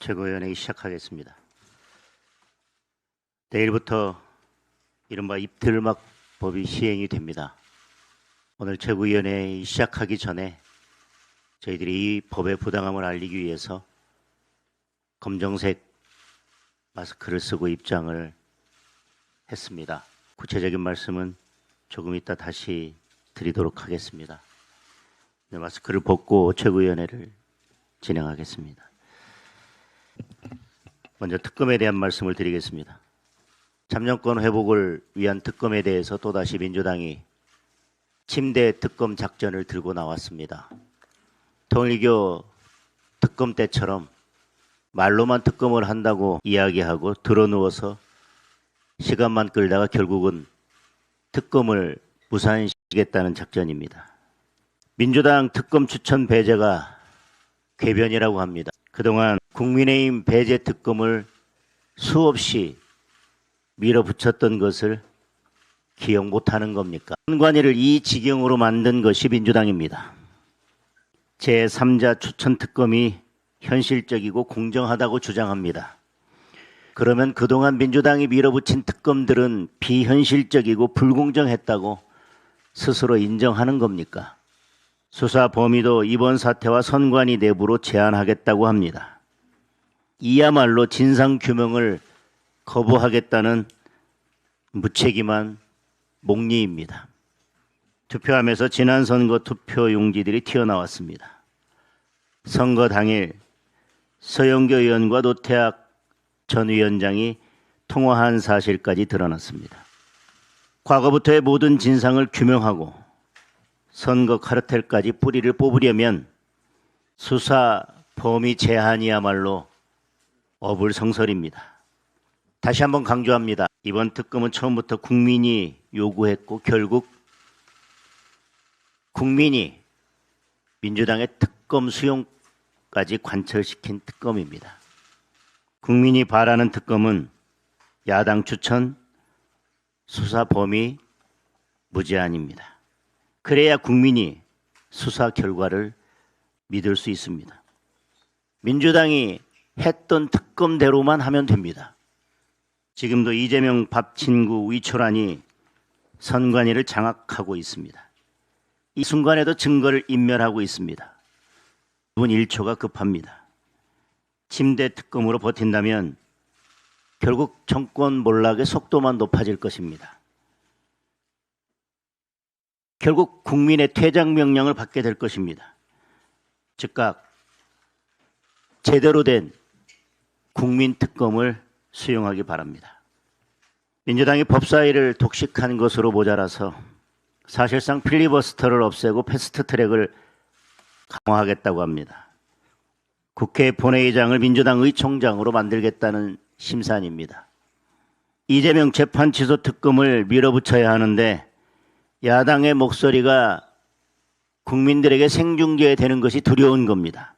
최고위원회의 시작하겠습니다. 내일부터 이른바 입틀막법이 시행이 됩니다. 오늘 최고위원회의 시작하기 전에 저희들이 이 법의 부당함을 알리기 위해서 검정색 마스크를 쓰고 입장을 했습니다. 구체적인 말씀은 조금 이따 다시 드리도록 하겠습니다. 네, 마스크를 벗고 최고위원회를 진행하겠습니다. 먼저 특검에 대한 말씀을 드리겠습니다. 참정권 회복을 위한 특검에 대해서 또다시 민주당이 침대 특검 작전을 들고 나왔습니다. 통일교 특검 때처럼 말로만 특검을 한다고 이야기하고 드러누워서 시간만 끌다가 결국은 특검을 무산시키겠다는 작전입니다. 민주당 특검 추천 배제가 궤변이라고 합니다. 그동안 국민의힘 배제 특검을 수없이 밀어붙였던 것을 기억 못하는 겁니까? 선관위를 이 지경으로 만든 것이 민주당입니다. 제3자 추천 특검이 현실적이고 공정하다고 주장합니다. 그러면 그동안 민주당이 밀어붙인 특검들은 비현실적이고 불공정했다고 스스로 인정하는 겁니까? 수사 범위도 이번 사태와 선관위 내부로 제한하겠다고 합니다. 이야말로 진상규명을 거부하겠다는 무책임한 목리입니다. 투표함에서 지난 선거 투표용지들이 튀어나왔습니다. 선거 당일 서영교 의원과 노태학 전 위원장이 통화한 사실까지 드러났습니다. 과거부터의 모든 진상을 규명하고 선거 카르텔까지 뿌리를 뽑으려면 수사 범위 제한이야말로 어불성설입니다. 다시 한번 강조합니다. 이번 특검은 처음부터 국민이 요구했고 결국 국민이 민주당의 특검 수용까지 관철시킨 특검입니다. 국민이 바라는 특검은 야당 추천, 수사 범위 무제한입니다. 그래야 국민이 수사 결과를 믿을 수 있습니다. 민주당이 했던 특검대로만 하면 됩니다. 지금도 이재명 밥 친구 위초란이 선관위를 장악하고 있습니다. 이 순간에도 증거를 인멸하고 있습니다. 1분 1초가 급합니다. 침대 특검으로 버틴다면 결국 정권 몰락의 속도만 높아질 것입니다. 결국 국민의 퇴장 명령을 받게 될 것입니다. 즉각 제대로 된 국민 특검을 수용하기 바랍니다. 민주당이 법사위를 독식한 것으로 모자라서 사실상 필리버스터를 없애고 패스트트랙을 강화하겠다고 합니다. 국회 본회의장을 민주당 의총장으로 만들겠다는 심산입니다. 이재명 재판 취소 특검을 밀어붙여야 하는데 야당의 목소리가 국민들에게 생중계되는 것이 두려운 겁니다.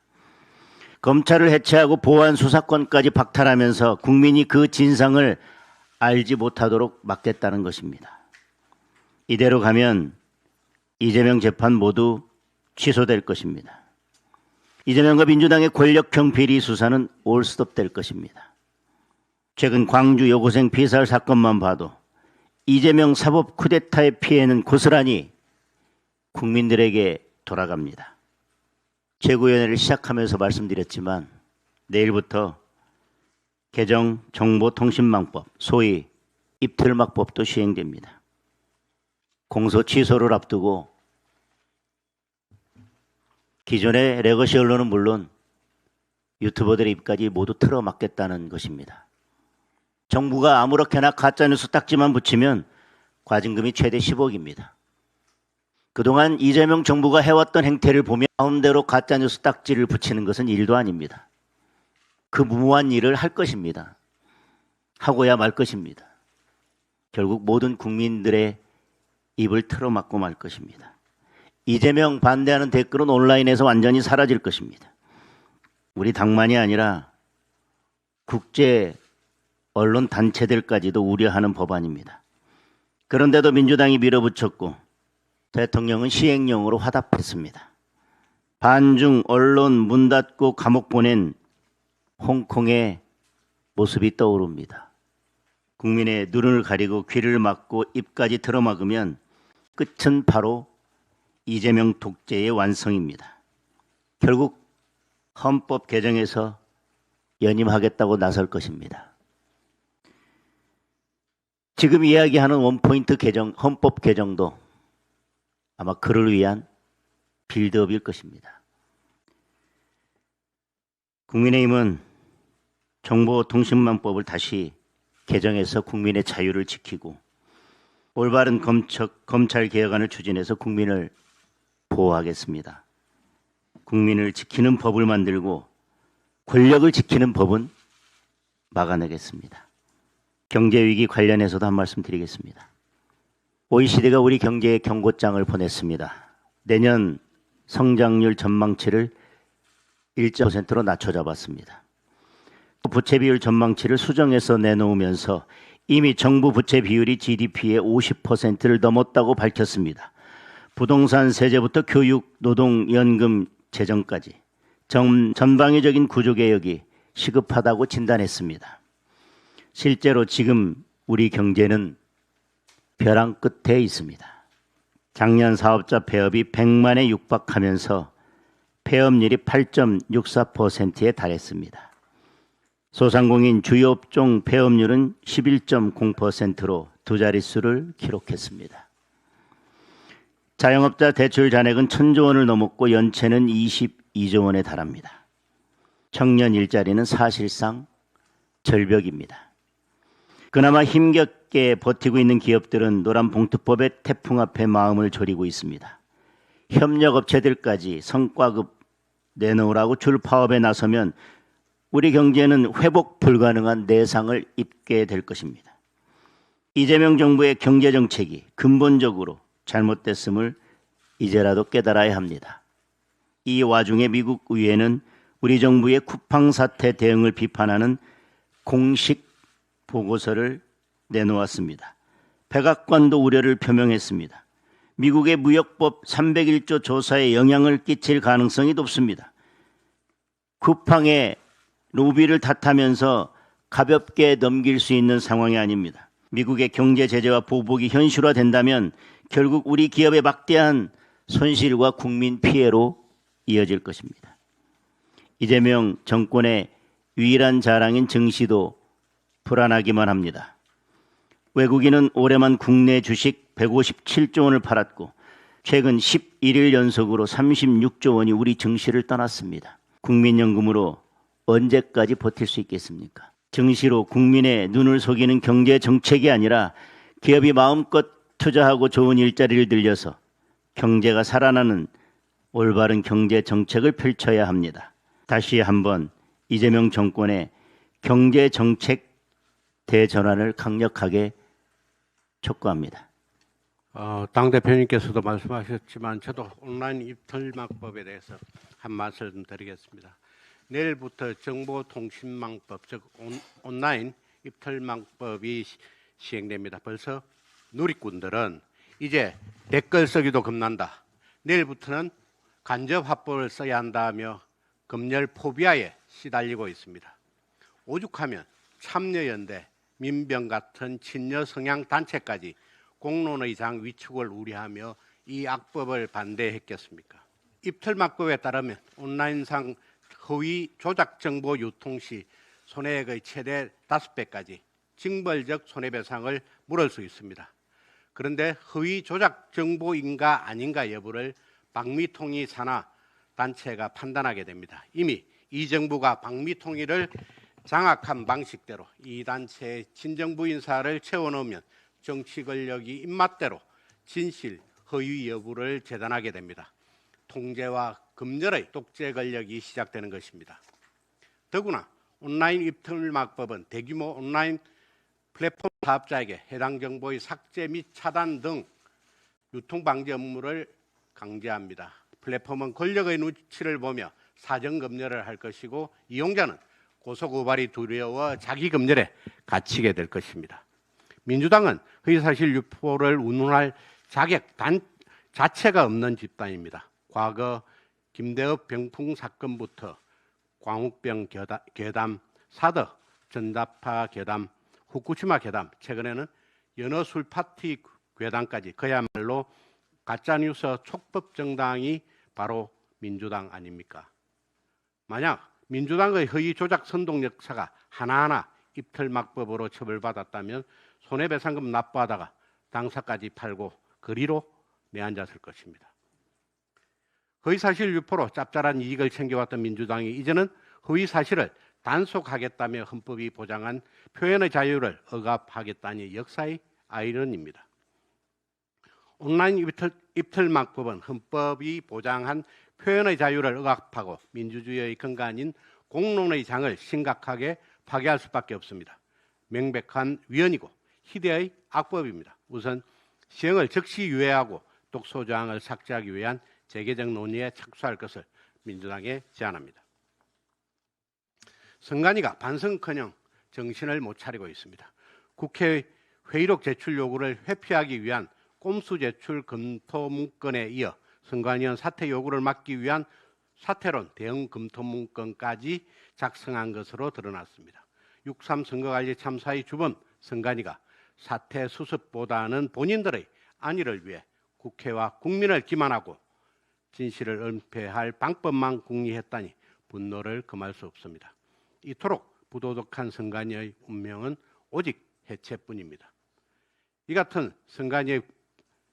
검찰을 해체하고 보안 수사권까지 박탈하면서 국민이 그 진상을 알지 못하도록 막겠다는 것입니다. 이대로 가면 이재명 재판 모두 취소될 것입니다. 이재명과 민주당의 권력형 비리 수사는 올스톱 될 것입니다. 최근 광주 여고생 피살 사건만 봐도 이재명 사법 쿠데타의 피해는 고스란히 국민들에게 돌아갑니다. 최고위원회를 시작하면서 말씀드렸지만 내일부터 개정 정보통신망법, 소위 입틀막법도 시행됩니다. 공소 취소를 앞두고 기존의 레거시 언론은 물론 유튜버들의 입까지 모두 틀어막겠다는 것입니다. 정부가 아무렇게나 가짜뉴스 딱지만 붙이면 과징금이 최대 10억입니다. 그동안 이재명 정부가 해왔던 행태를 보면 마음대로 가짜뉴스 딱지를 붙이는 것은 일도 아닙니다. 그 무모한 일을 할 것입니다. 하고야 말 것입니다. 결국 모든 국민들의 입을 틀어막고 말 것입니다. 이재명 반대하는 댓글은 온라인에서 완전히 사라질 것입니다. 우리 당만이 아니라 국제 언론 단체들까지도 우려하는 법안입니다. 그런데도 민주당이 밀어붙였고 대통령은 시행령으로 화답했습니다. 반중 언론 문 닫고 감옥 보낸 홍콩의 모습이 떠오릅니다. 국민의 눈을 가리고 귀를 막고 입까지 틀어막으면 끝은 바로 이재명 독재의 완성입니다. 결국 헌법 개정에서 연임하겠다고 나설 것입니다. 지금 이야기하는 원포인트 개정, 헌법 개정도 아마 그를 위한 빌드업일 것입니다. 국민의힘은 정보통신망법을 다시 개정해서 국민의 자유를 지키고 올바른 검찰 개혁안을 추진해서 국민을 보호하겠습니다. 국민을 지키는 법을 만들고 권력을 지키는 법은 막아내겠습니다. 경제위기 관련해서도 한 말씀 드리겠습니다. OECD가 우리 경제에 경고장을 보냈습니다. 내년 성장률 전망치를 1.5%로 낮춰 잡았습니다. 부채 비율 전망치를 수정해서 내놓으면서 이미 정부 부채 비율이 GDP의 50%를 넘었다고 밝혔습니다. 부동산 세제부터 교육, 노동, 연금, 재정까지 전방위적인 구조개혁이 시급하다고 진단했습니다. 실제로 지금 우리 경제는 벼랑 끝에 있습니다. 작년 사업자 폐업이 100만에 육박하면서 폐업률이 8.64%에 달했습니다. 소상공인 주요 업종 폐업률은 11.0%로 두 자릿수를 기록했습니다. 자영업자 대출 잔액은 1,000조 원을 넘었고 연체는 22조 원에 달합니다. 청년 일자리는 사실상 절벽입니다. 그나마 힘겹게 버티고 있는 기업들은 노란봉투법의 태풍 앞에 마음을 졸이고 있습니다. 협력업체들까지 성과급 내놓으라고 줄 파업에 나서면 우리 경제는 회복 불가능한 내상을 입게 될 것입니다. 이재명 정부의 경제정책이 근본적으로 잘못됐음을 이제라도 깨달아야 합니다. 이 와중에 미국 의회는 우리 정부의 쿠팡 사태 대응을 비판하는 공식 보고서를 내놓았습니다. 백악관도 우려를 표명했습니다. 미국의 무역법 301조 조사에 영향을 끼칠 가능성이 높습니다. 쿠팡의 로비를 탓하면서 가볍게 넘길 수 있는 상황이 아닙니다. 미국의 경제 제재와 보복이 현실화된다면 결국 우리 기업의 막대한 손실과 국민 피해로 이어질 것입니다. 이재명 정권의 유일한 자랑인 증시도 불안하기만 합니다. 외국인은 올해만 국내 주식 157조 원을 팔았고 최근 11일 연속으로 36조 원이 우리 증시를 떠났습니다. 국민연금으로 언제까지 버틸 수 있겠습니까? 증시로 국민의 눈을 속이는 경제 정책이 아니라 기업이 마음껏 투자하고 좋은 일자리를 늘려서 경제가 살아나는 올바른 경제 정책을 펼쳐야 합니다. 다시 한번 이재명 정권의 경제 정책 대전환을 강력하게 촉구합니다. 당 대표님께서도 말씀하셨지만 저도 온라인 입틀막법에 대해서 한 말씀 드리겠습니다. 내일부터 정보통신망법, 즉 온라인 입틀막법이 시행됩니다. 벌써 누리꾼들은 이제 댓글 쓰기도 겁난다. 내일부터는 간접 화법을 써야 한다며 검열 포비아에 시달리고 있습니다. 오죽하면 참여연대, 민병 같은 친여 성향 단체까지 공론의 장 위축을 우려하며 이 악법을 반대했겠습니까? 입틀막법에 따르면 온라인상 허위 조작 정보 유통 시 손해액의 최대 5배까지 징벌적 손해배상을 물을 수 있습니다. 그런데 허위 조작 정보인가 아닌가 여부를 방미통일 산하 단체가 판단하게 됩니다. 이미 이 정부가 방미통일을 장악한 방식대로 이 단체의 친정부 인사를 채워넣으면 정치 권력이 입맛대로 진실, 허위 여부를 재단하게 됩니다. 통제와 검열의 독재 권력이 시작되는 것입니다. 더구나 온라인 입틀막법은 대규모 온라인 플랫폼 사업자에게 해당 정보의 삭제 및 차단 등 유통 방지 업무를 강제합니다. 플랫폼은 권력의 눈치를 보며 사전 검열을 할 것이고 이용자는 고소고발이 두려워 자기 검열에 갇히게 될 것입니다. 민주당은 허위사실 유포를 운운할 자격 자체가 없는 집단입니다. 과거 김대업 병풍 사건부터 광우병 괴담, 사드, 전자파 괴담, 후쿠시마 괴담, 최근에는 연어술 파티 괴담까지 그야말로 가짜뉴스 촉법 정당이 바로 민주당 아닙니까? 만약 민주당의 허위 조작 선동 역사가 하나하나 입틀막법으로 처벌받았다면 손해배상금 납부하다가 당사까지 팔고 거리로 내앉았을 것입니다. 허위사실 유포로 짭짤한 이익을 챙겨왔던 민주당이 이제는 허위사실을 단속하겠다며 헌법이 보장한 표현의 자유를 억압하겠다니 역사의 아이러니입니다. 온라인 입틀막법은 헌법이 보장한 표현의 자유를 억압하고 민주주의의 근간인 공론의 장을 심각하게 파괴할 수밖에 없습니다. 명백한 위헌이고 희대의 악법입니다. 우선 시행을 즉시 유예하고 독소조항을 삭제하기 위한 재개정 논의에 착수할 것을 민주당에 제안합니다. 선관위가 반성커녕 정신을 못 차리고 있습니다. 국회의 회의록 제출 요구를 회피하기 위한 꼼수 제출 검토 문건에 이어 선관위원 사퇴 요구를 막기 위한 사퇴론 대응 검토 문건까지 작성한 것으로 드러났습니다. 6.3 선거관리 참사의 주범 선관위가 사퇴 수습보다는 본인들의 안위를 위해 국회와 국민을 기만하고 진실을 은폐할 방법만 궁리했다니 분노를 금할 수 없습니다. 이토록 부도덕한 선관위의 운명은 오직 해체뿐입니다. 이 같은 선관위의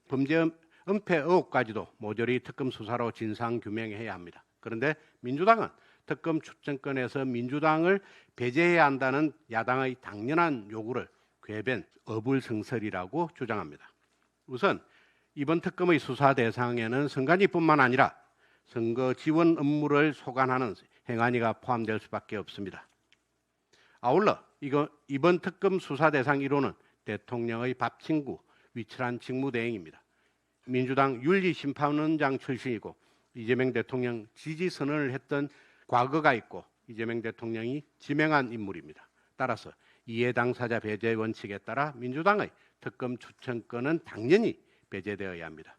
범죄 은폐 의혹까지도 모조리 특검 수사로 진상규명해야 합니다. 그런데 민주당은 특검 추천권에서 민주당을 배제해야 한다는 야당의 당연한 요구를 궤변 어불성설이라고 주장합니다. 우선 이번 특검의 수사 대상에는 선관위뿐만 아니라 선거 지원 업무를 소관하는 행안위가 포함될 수밖에 없습니다. 아울러 이번 특검 수사 대상 1호는 대통령의 밥 친구 위철한 직무대행입니다. 민주당 윤리심판원장 출신이고 이재명 대통령 지지 선언을 했던 과거가 있고 이재명 대통령이 지명한 인물입니다. 따라서 이해 당사자 배제 원칙에 따라 민주당의 특검 추천권은 당연히 배제되어야 합니다.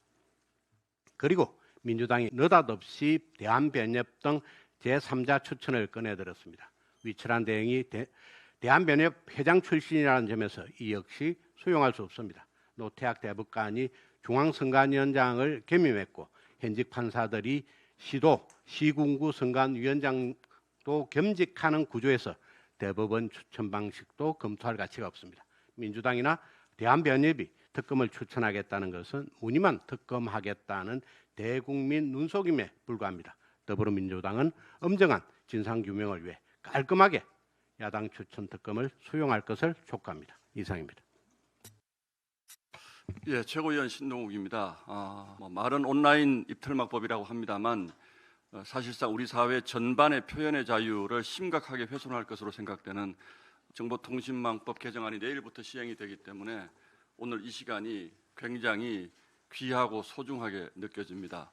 그리고 민주당이 느닷없이 대한변협 등 제3자 추천을 꺼내들었습니다. 위철한 대행이 대한변협 회장 출신이라는 점에서 이 역시 수용할 수 없습니다. 노태학 대법관이 중앙선관위원장을 겸임했고 현직 판사들이 시도, 시군구 선관위원장도 겸직하는 구조에서 대법원 추천 방식도 검토할 가치가 없습니다. 민주당이나 대한변협이 특검을 추천하겠다는 것은 무늬만 특검하겠다는 대국민 눈속임에 불과합니다. 더불어민주당은 엄정한 진상규명을 위해 깔끔하게 야당 추천 특검을 수용할 것을 촉구합니다. 이상입니다. 예, 최고위원 신동욱입니다. 말은 온라인 입틀막법이라고 합니다만 사실상 우리 사회 전반의 표현의 자유를 심각하게 훼손할 것으로 생각되는 정보통신망법 개정안이 내일부터 시행이 되기 때문에 오늘 이 시간이 굉장히 귀하고 소중하게 느껴집니다.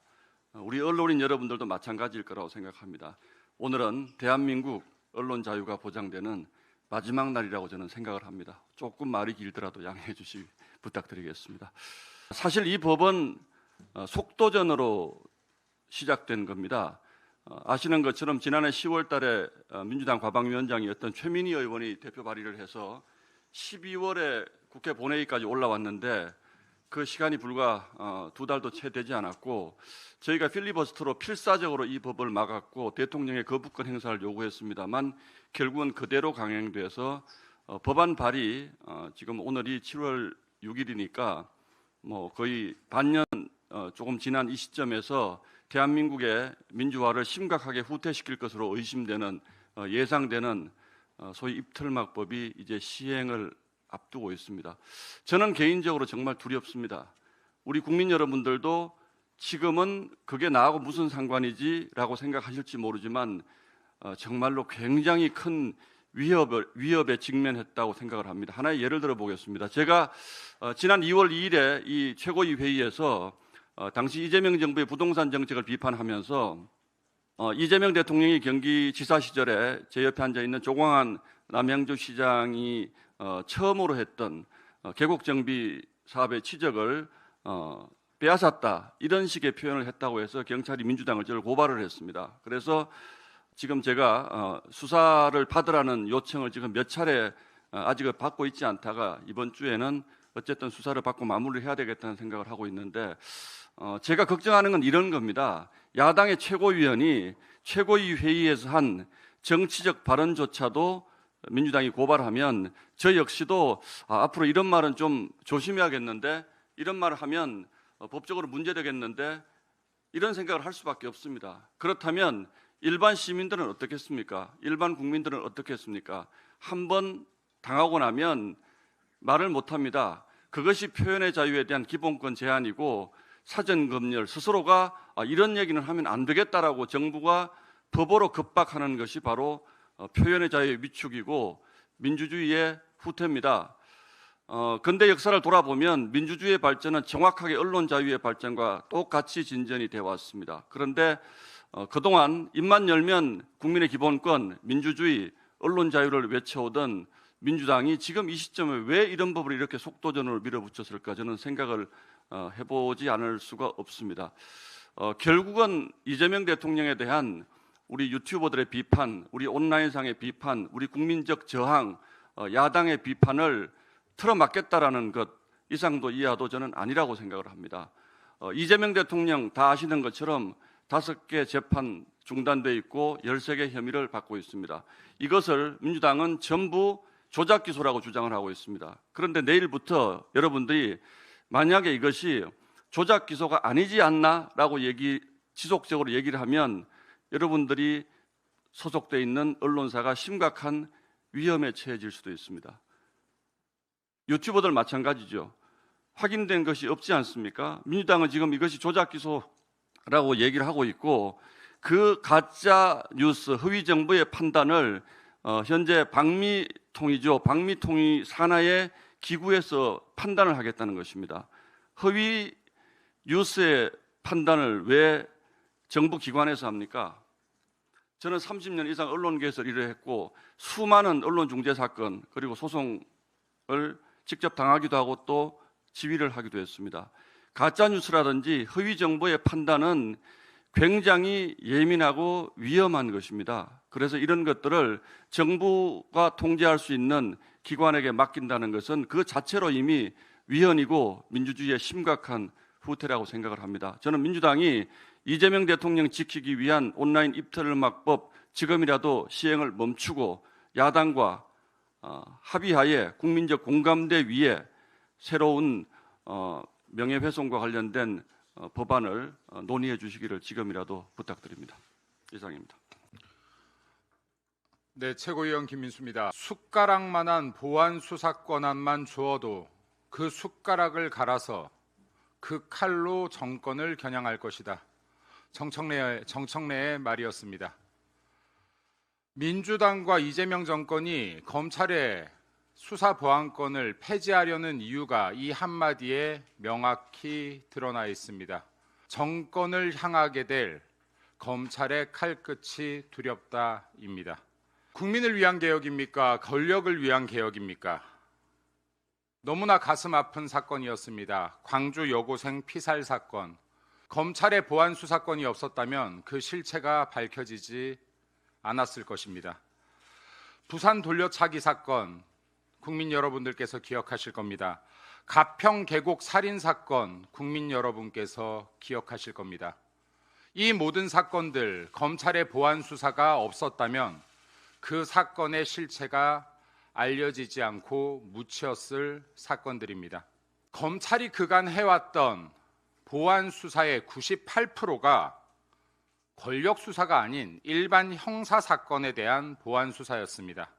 우리 언론인 여러분들도 마찬가지일 거라고 생각합니다. 오늘은 대한민국 언론 자유가 보장되는 마지막 날이라고 저는 생각을 합니다. 조금 말이 길더라도 양해해 주시 부탁드리겠습니다. 사실 이 법은 속도전으로 시작된 겁니다. 아시는 것처럼 지난해 10월 달에 민주당 과방위원장이었던 최민희 의원이 대표 발의를 해서 12월에 국회 본회의까지 올라왔는데 그 시간이 불과 2달도 채 되지 않았고 저희가 필리버스터로 필사적으로 이 법을 막았고 대통령의 거부권 행사를 요구했습니다만 결국은 그대로 강행돼서 법안 발의 지금 오늘이 7월 6일이니까 뭐 거의 반년 조금 지난 이 시점에서 대한민국의 민주화를 심각하게 후퇴시킬 것으로 의심되는 예상되는 소위 입틀막법이 이제 시행을 앞두고 있습니다. 저는 개인적으로 정말 두렵습니다. 우리 국민 여러분들도 지금은 그게 나하고 무슨 상관이지라고 생각하실지 모르지만 정말로 굉장히 큰 위협에 직면했다고 생각을 합니다. 하나의 예를 들어 보겠습니다. 제가 지난 2월 2일에 이 최고위 회의에서 당시 이재명 정부의 부동산 정책을 비판하면서 이재명 대통령이 경기지사 시절에 제 옆에 앉아 있는 조광한 남양주 시장이 처음으로 했던 계곡정비 사업의 치적을 빼앗았다 이런 식의 표현을 했다고 해서 경찰이 민주당을 저를 고발을 했습니다. 그래서 지금 제가 수사를 받으라는 요청을 지금 몇 차례 아직은 받고 있지 않다가 이번 주에는 어쨌든 수사를 받고 마무리를 해야 되겠다는 생각을 하고 있는데 제가 걱정하는 건 이런 겁니다. 야당의 최고위원이 최고위 회의에서 한 정치적 발언조차도 민주당이 고발하면 저 역시도 앞으로 이런 말은 좀 조심해야겠는데 이런 말을 하면 법적으로 문제되겠는데 이런 생각을 할 수밖에 없습니다. 그렇다면 일반 시민들은 어떻겠습니까? 일반 국민들은 어떻겠습니까? 한번 당하고 나면 말을 못합니다. 그것이 표현의 자유에 대한 기본권 제한이고 사전검열 스스로가 이런 얘기는 하면 안 되겠다라고 정부가 법으로 급박하는 것이 바로 표현의 자유의 위축이고 민주주의의 후퇴입니다. 근대 역사를 돌아보면 민주주의의 발전은 정확하게 언론 자유의 발전과 똑같이 진전이 되어 왔습니다. 그런데 그동안 입만 열면 국민의 기본권, 민주주의, 언론 자유를 외쳐오던 민주당이 지금 이 시점에 왜 이런 법을 이렇게 속도전으로 밀어붙였을까 저는 생각을 해보지 않을 수가 없습니다. 결국은 이재명 대통령에 대한 우리 유튜버들의 비판, 우리 온라인상의 비판, 우리 국민적 저항, 야당의 비판을 틀어막겠다라는 것 이상도 이하도 저는 아니라고 생각을 합니다. 이재명 대통령 다 아시는 것처럼 5개 재판 중단돼 있고 13개 혐의를 받고 있습니다. 이것을 민주당은 전부 조작 기소라고 주장을 하고 있습니다. 그런데 내일부터 여러분들이 만약에 이것이 조작 기소가 아니지 않나라고 지속적으로 얘기를 하면 여러분들이 소속돼 있는 언론사가 심각한 위험에 처해질 수도 있습니다. 유튜버들 마찬가지죠. 확인된 것이 없지 않습니까? 민주당은 지금 이것이 조작 기소라고 얘기를 하고 있고 그 가짜 뉴스 허위 정보의 판단을 현재 방미통위 산하의 기구에서 판단을 하겠다는 것입니다. 허위 뉴스의 판단을 왜 정부 기관에서 합니까? 저는 30년 이상 언론계에서 일을 했고 수많은 언론 중재 사건 그리고 소송을 직접 당하기도 하고 또 지휘를 하기도 했습니다. 가짜 뉴스라든지 허위 정보의 판단은 굉장히 예민하고 위험한 것입니다. 그래서 이런 것들을 정부가 통제할 수 있는 기관에게 맡긴다는 것은 그 자체로 이미 위헌이고 민주주의의 심각한 후퇴라고 생각을 합니다. 저는 민주당이 이재명 대통령 지키기 위한 온라인 입틀막법 지금이라도 시행을 멈추고 야당과 합의하에 국민적 공감대 위에 새로운 명예훼손과 관련된 법안을 논의해 주시기를 지금이라도 부탁드립니다. 이상입니다. 네, 최고위원 김민수입니다. 숟가락만한 보안 수사 권한만 주어도 그 숟가락을 갈아서 그 칼로 정권을 겨냥할 것이다. 정청래의 말이었습니다. 민주당과 이재명 정권이 검찰의 수사 보안권을 폐지하려는 이유가 이 한마디에 명확히 드러나 있습니다. 정권을 향하게 될 검찰의 칼끝이 두렵다입니다. 국민을 위한 개혁입니까? 권력을 위한 개혁입니까? 너무나 가슴 아픈 사건이었습니다. 광주 여고생 피살 사건. 검찰의 보안 수사권이 없었다면 그 실체가 밝혀지지 않았을 것입니다. 부산 돌려차기 사건, 국민 여러분들께서 기억하실 겁니다. 가평 계곡 살인 사건, 국민 여러분께서 기억하실 겁니다. 이 모든 사건들, 검찰의 보안 수사가 없었다면 그 사건의 실체가 알려지지 않고 묻혔을 사건들입니다. 검찰이 그간 해왔던 보안 수사의 98%가 권력 수사가 아닌 일반 형사 사건에 대한 보안 수사였습니다.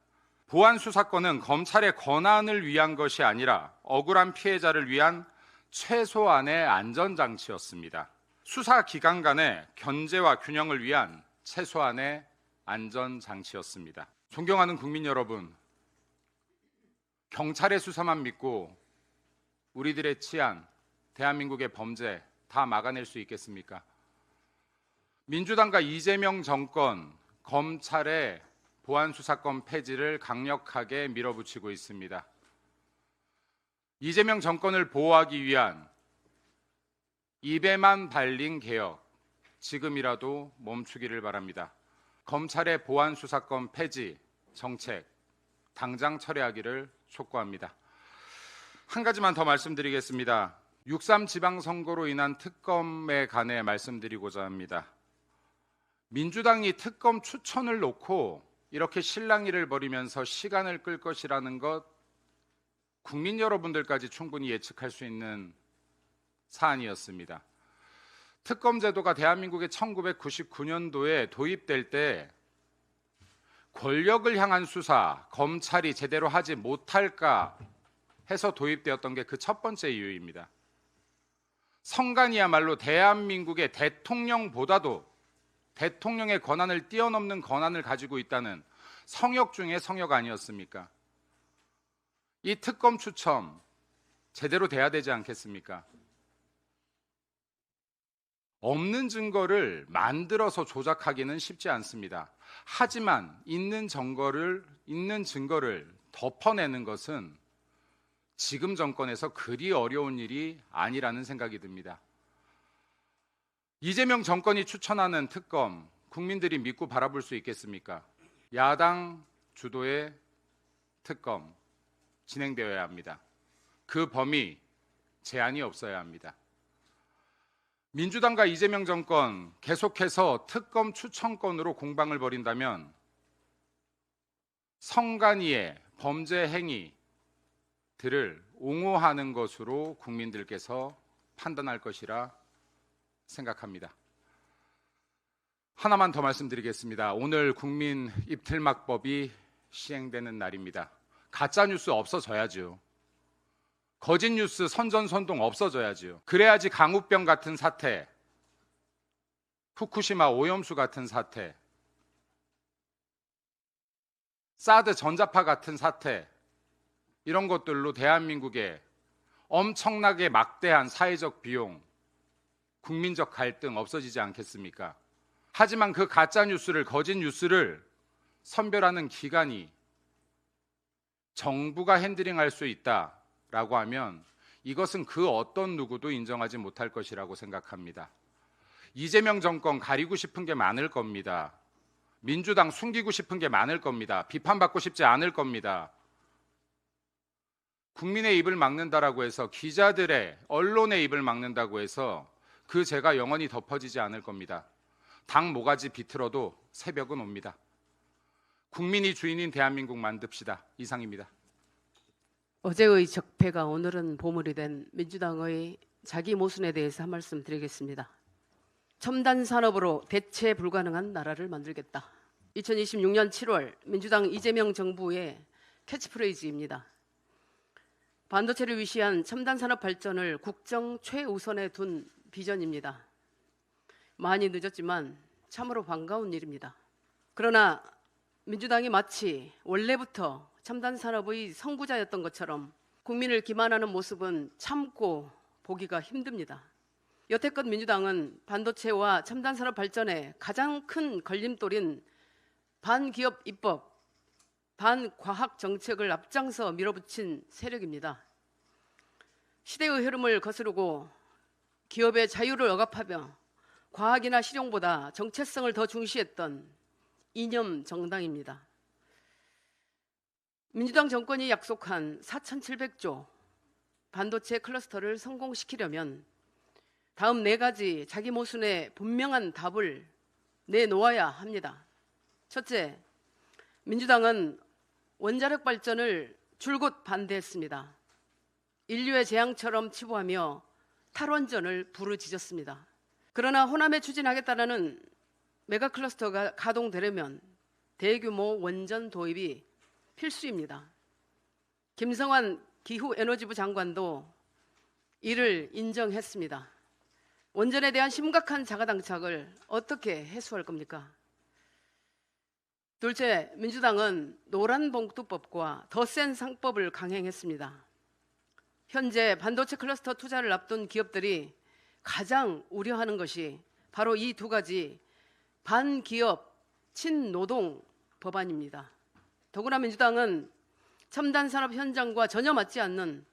보안 수사권은 검찰의 권한을 위한 것이 아니라 억울한 피해자를 위한 최소한의 안전장치였습니다. 수사 기관 간의 견제와 균형을 위한 최소한의 안전장치였습니다. 존경하는 국민 여러분, 경찰의 수사만 믿고 우리들의 치안, 대한민국의 범죄 다 막아낼 수 있겠습니까? 민주당과 이재명 정권, 검찰의 보안수사권 폐지를 강력하게 밀어붙이고 있습니다. 이재명 정권을 보호하기 위한 입에만 발린 개혁, 지금이라도 멈추기를 바랍니다. 검찰의 보안 수사권 폐지 정책 당장 철회하기를 촉구합니다. 한 가지만 더 말씀드리겠습니다. 6.3 지방선거로 인한 특검에 관해 말씀드리고자 합니다. 민주당이 특검 추천을 놓고 이렇게 실랑이를 벌이면서 시간을 끌 것이라는 것 국민 여러분들까지 충분히 예측할 수 있는 사안이었습니다. 특검 제도가 대한민국의 1999년도에 도입될 때 권력을 향한 수사, 검찰이 제대로 하지 못할까 해서 도입되었던 게 그 첫 번째 이유입니다. 선관위야말로 대한민국의 대통령보다도 대통령의 권한을 뛰어넘는 권한을 가지고 있다는 성역 중에 성역 아니었습니까? 이 특검 추천 제대로 돼야 되지 않겠습니까? 없는 증거를 만들어서 조작하기는 쉽지 않습니다. 하지만 있는 증거를 덮어내는 것은 지금 정권에서 그리 어려운 일이 아니라는 생각이 듭니다. 이재명 정권이 추천하는 특검, 국민들이 믿고 바라볼 수 있겠습니까? 야당 주도의 특검 진행되어야 합니다. 그 범위 제한이 없어야 합니다. 민주당과 이재명 정권 계속해서 특검 추천권으로 공방을 벌인다면 선관위의 범죄 행위들을 옹호하는 것으로 국민들께서 판단할 것이라 생각합니다. 하나만 더 말씀드리겠습니다. 오늘 국민 입틀막법이 시행되는 날입니다. 가짜뉴스 없어져야죠. 거짓뉴스 선전선동 없어져야죠. 그래야지 강우병 같은 사태, 후쿠시마 오염수 같은 사태, 사드 전자파 같은 사태, 이런 것들로 대한민국에 엄청나게 막대한 사회적 비용, 국민적 갈등 없어지지 않겠습니까? 하지만 그 가짜뉴스를, 거짓뉴스를 선별하는 기관이 정부가 핸들링할 수 있다라고 하면 이것은 그 어떤 누구도 인정하지 못할 것이라고 생각합니다. 이재명 정권 가리고 싶은 게 많을 겁니다. 민주당 숨기고 싶은 게 많을 겁니다. 비판받고 싶지 않을 겁니다. 국민의 입을 막는다라고 해서, 기자들의, 언론의 입을 막는다고 해서 그 죄가 영원히 덮어지지 않을 겁니다. 당 모가지 비틀어도 새벽은 옵니다. 국민이 주인인 대한민국 만듭시다. 이상입니다. 어제의 적폐가 오늘은 보물이 된 민주당의 자기 모순에 대해서 한 말씀 드리겠습니다. 첨단 산업으로 대체 불가능한 나라를 만들겠다. 2026년 7월 민주당 이재명 정부의 캐치프레이즈입니다. 반도체를 위시한 첨단 산업 발전을 국정 최우선에 둔 비전입니다. 많이 늦었지만 참으로 반가운 일입니다. 그러나 민주당이 마치 원래부터 첨단 산업의 선구자였던 것처럼 국민을 기만하는 모습은 참고 보기가 힘듭니다. 여태껏 민주당은 반도체와 첨단 산업 발전에 가장 큰 걸림돌인 반기업 입법, 반과학 정책을 앞장서 밀어붙인 세력입니다. 시대의 흐름을 거스르고 기업의 자유를 억압하며 과학이나 실용보다 정체성을 더 중시했던 이념 정당입니다. 민주당 정권이 약속한 4,700조 반도체 클러스터를 성공시키려면 다음 4가지 자기 모순의 분명한 답을 내놓아야 합니다. 첫째, 민주당은 원자력 발전을 줄곧 반대했습니다. 인류의 재앙처럼 치부하며 탈원전을 부르짖었습니다. 그러나 호남에 추진하겠다는 메가클러스터가 가동되려면 대규모 원전 도입이 필수입니다. 김성환 기후에너지부 장관도 이를 인정했습니다. 원전에 대한 심각한 자가당착을 어떻게 해소할 겁니까? 둘째, 민주당은 노란봉투법과 더 센 상법을 강행했습니다. 현재 반도체 클러스터 투자를 앞둔 기업들이 가장 우려하는 것이 바로 이 2가지 반기업 친노동 법안입니다. 더구나 민주당은 첨단 산업 현장과 전혀 맞지 않는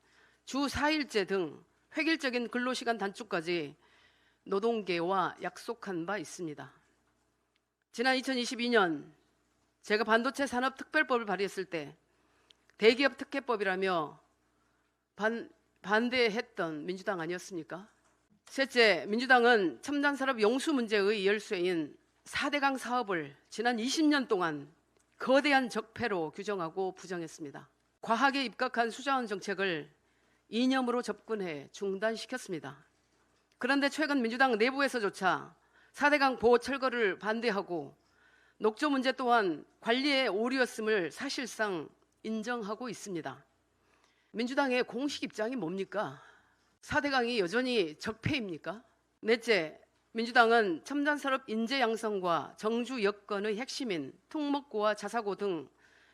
주 4일제 등 획일적인 근로시간 단축까지 노동계와 약속한 바 있습니다. 지난 2022년 제가 반도체 산업 특별법을 발의했을 때 대기업 특혜법이라며 반대했던 민주당 아니었습니까? 셋째, 민주당은 첨단 산업 용수 문제의 열쇠인 4대강 사업을 지난 20년 동안 거대한 적폐로 규정하고 부정했습니다. 과학에 입각한 수자원 정책을 이념으로 접근해 중단시켰습니다. 그런데 최근 민주당 내부에서조차 4대강 보호 철거를 반대하고 녹조 문제 또한 관리의 오류였음을 사실상 인정하고 있습니다. 민주당의 공식 입장이 뭡니까? 4대강이 여전히 적폐입니까? 넷째, 민주당은 첨단산업 인재 양성과 정주 여건의 핵심인 특목고와 자사고 등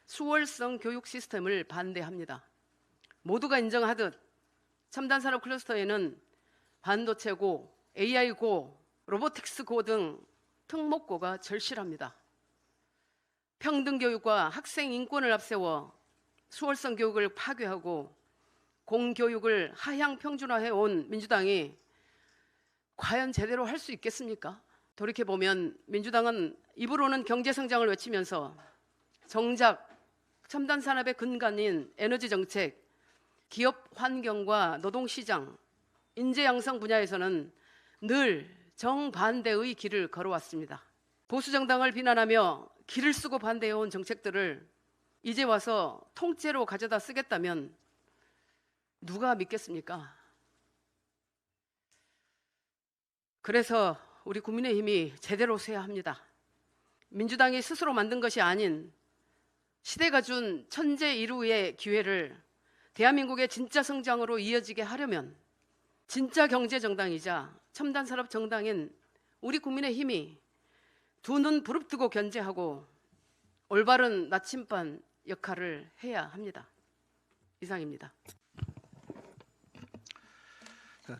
수월성 교육 시스템을 반대합니다. 모두가 인정하듯 첨단산업 클러스터에는 반도체고, AI고, 로보틱스고 등 특목고가 절실합니다. 평등교육과 학생 인권을 앞세워 수월성 교육을 파괴하고 공교육을 하향 평준화해 온 민주당이 과연 제대로 할 수 있겠습니까? 돌이켜보면 민주당은 입으로는 경제성장을 외치면서 정작 첨단 산업의 근간인 에너지 정책, 기업 환경과 노동시장, 인재 양성 분야에서는 늘 정반대의 길을 걸어왔습니다. 보수 정당을 비난하며 길을 쓰고 반대해온 정책들을 이제 와서 통째로 가져다 쓰겠다면 누가 믿겠습니까? 그래서 우리 국민의힘이 제대로 서야 합니다. 민주당이 스스로 만든 것이 아닌 시대가 준 천재 일우의 기회를 대한민국의 진짜 성장으로 이어지게 하려면 진짜 경제정당이자 첨단산업 정당인 우리 국민의힘이 두 눈 부릅뜨고 견제하고 올바른 나침반 역할을 해야 합니다. 이상입니다.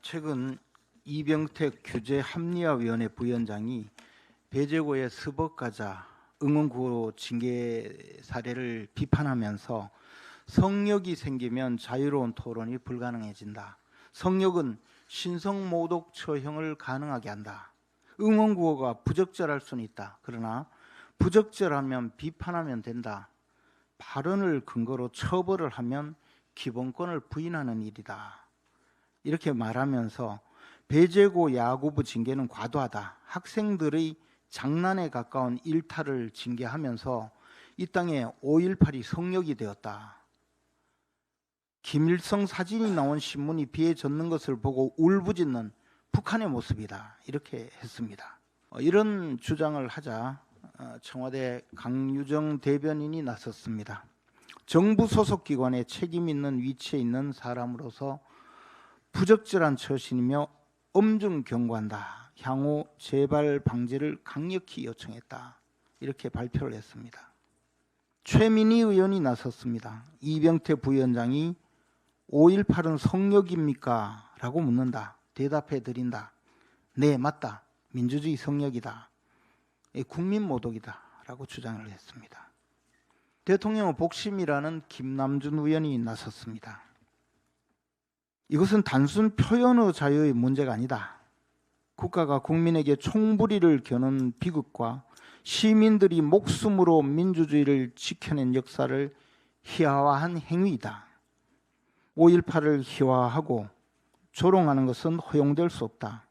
최근 이병택 규제합리화위원회 부위원장이 배재고의 스벅가자 응원구호 징계 사례를 비판하면서 성역이 생기면 자유로운 토론이 불가능해진다. 성역은 신성모독 처형을 가능하게 한다. 응원구호가 부적절할 수는 있다. 그러나 부적절하면 비판하면 된다. 발언을 근거로 처벌을 하면 기본권을 부인하는 일이다. 이렇게 말하면서 배재고 야구부 징계는 과도하다. 학생들의 장난에 가까운 일탈을 징계하면서 이 땅에 5.18이 성역이 되었다. 김일성 사진이 나온 신문이 비에 젖는 것을 보고 울부짖는 북한의 모습이다. 이렇게 했습니다. 이런 주장을 하자 청와대 강유정 대변인이 나섰습니다. 정부 소속 기관에 책임 있는 위치에 있는 사람으로서 부적절한 처신이며 엄중 경고한다. 향후 재발 방지를 강력히 요청했다. 이렇게 발표를 했습니다. 최민희 의원이 나섰습니다. 이병태 부위원장이 5.18은 성역입니까? 라고 묻는다. 대답해 드린다. 네, 맞다. 민주주의 성역이다. 국민모독이다. 라고 주장을 했습니다. 대통령의 복심이라는 김남준 의원이 나섰습니다. 이것은 단순 표현의 자유의 문제가 아니다. 국가가 국민에게 총부리를 겨눈 비극과 시민들이 목숨으로 민주주의를 지켜낸 역사를 희화화한 행위이다. 5.18을 희화화하고 조롱하는 것은 허용될 수 없다.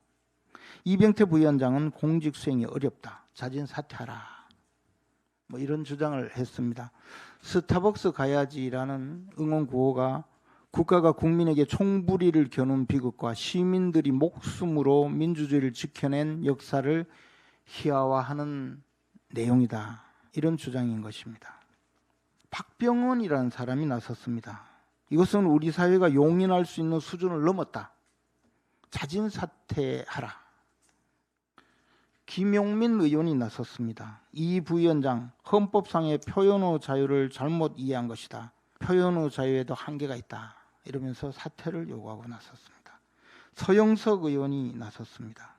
이병태 부위원장은 공직 수행이 어렵다. 자진 사퇴하라. 이런 주장을 했습니다. 스타벅스 가야지라는 응원 구호가 국가가 국민에게 총부리를 겨눈 비극과 시민들이 목숨으로 민주주의를 지켜낸 역사를 희화화하는 내용이다. 이런 주장인 것입니다. 박병원이라는 사람이 나섰습니다. 이것은 우리 사회가 용인할 수 있는 수준을 넘었다. 자진 사퇴하라. 김용민 의원이 나섰습니다. 이 부위원장, 헌법상의 표현의 자유를 잘못 이해한 것이다. 표현의 자유에도 한계가 있다. 이러면서 사퇴를 요구하고 나섰습니다. 서영석 의원이 나섰습니다.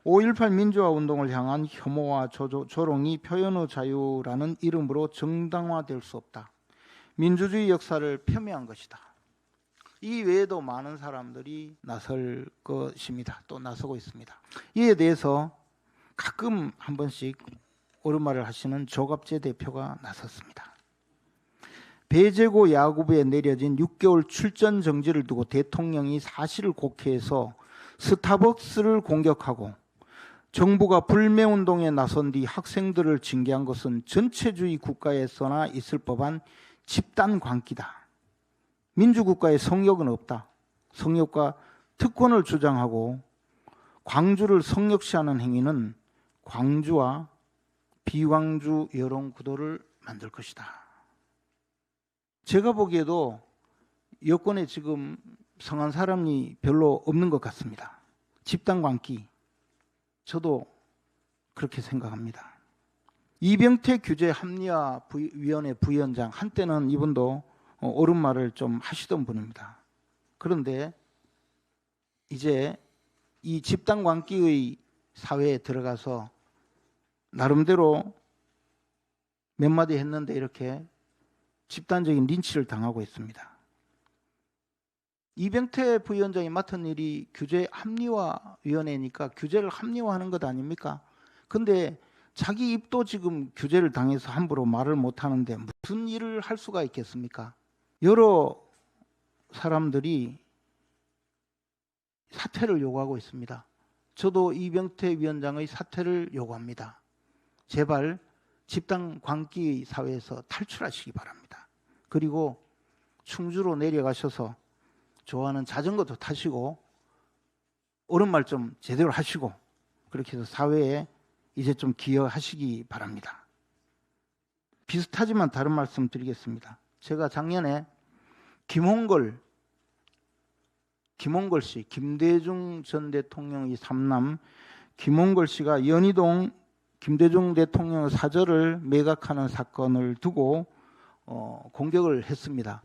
5.18 민주화 운동을 향한 혐오와 조롱이 표현의 자유라는 이름으로 정당화될 수 없다. 민주주의 역사를 폄훼한 것이다. 이 외에도 많은 사람들이 나설 것입니다. 또 나서고 있습니다. 이에 대해서 가끔 한 번씩 옳은 말을 하시는 조갑재 대표가 나섰습니다. 배재고 야구부에 내려진 6개월 출전 정지를 두고 대통령이 사실을 곡해해서 스타벅스를 공격하고 정부가 불매운동에 나선 뒤 학생들을 징계한 것은 전체주의 국가에서나 있을 법한 집단 광기다. 민주국가에 성역은 없다. 성역과 특권을 주장하고 광주를 성역시하는 행위는 광주와 비광주 여론 구도를 만들 것이다. 제가 보기에도 여권에 지금 성한 사람이 별로 없는 것 같습니다. 집단 광기, 저도 그렇게 생각합니다. 이병태 규제 합리화 위원회 부위원장, 한때는 이분도 옳은 말을 좀 하시던 분입니다. 그런데 이제 이 집단 광기의 사회에 들어가서 나름대로 몇 마디 했는데 이렇게 집단적인 린치를 당하고 있습니다. 이병태 부위원장이 맡은 일이 규제 합리화 위원회니까 규제를 합리화하는 것 아닙니까? 근데 자기 입도 지금 규제를 당해서 함부로 말을 못 하는데 무슨 일을 할 수가 있겠습니까? 여러 사람들이 사퇴를 요구하고 있습니다. 저도 이병태 위원장의 사퇴를 요구합니다. 제발 집단 광기 사회에서 탈출하시기 바랍니다. 그리고 충주로 내려가셔서 좋아하는 자전거도 타시고 옳은 말 좀 제대로 하시고 그렇게 해서 사회에 이제 좀 기여하시기 바랍니다. 비슷하지만 다른 말씀 드리겠습니다. 제가 작년에 김홍걸 씨, 김대중 전 대통령의 삼남 김홍걸 씨가 연희동 김대중 대통령의 사저를 매각하는 사건을 두고 공격을 했습니다.